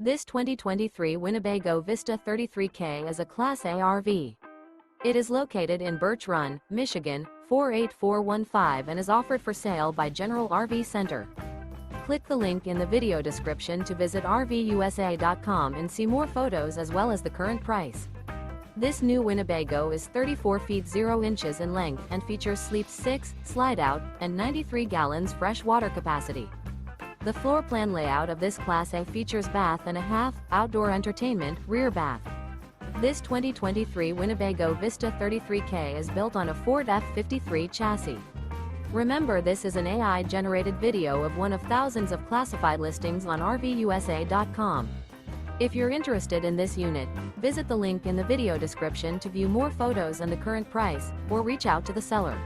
This 2023 Winnebago Vista 33K is a Class A RV. It is located in Birch Run, Michigan, 48415 and is offered for sale by General RV Center. Click the link in the video description to visit RVUSA.com and see more photos as well as the current price. This new Winnebago is 34 feet 0 inches in length and features sleep 6, slide-out, and 93 gallons fresh water capacity. The floor plan layout of this Class A features bath and a half, outdoor entertainment, rear bath. This 2023 Winnebago Vista 33K is built on a Ford F53 chassis. Remember, this is an AI-generated video of one of thousands of classified listings on RVUSA.com. If you're interested in this unit, visit the link in the video description to view more photos and the current price, or reach out to the seller.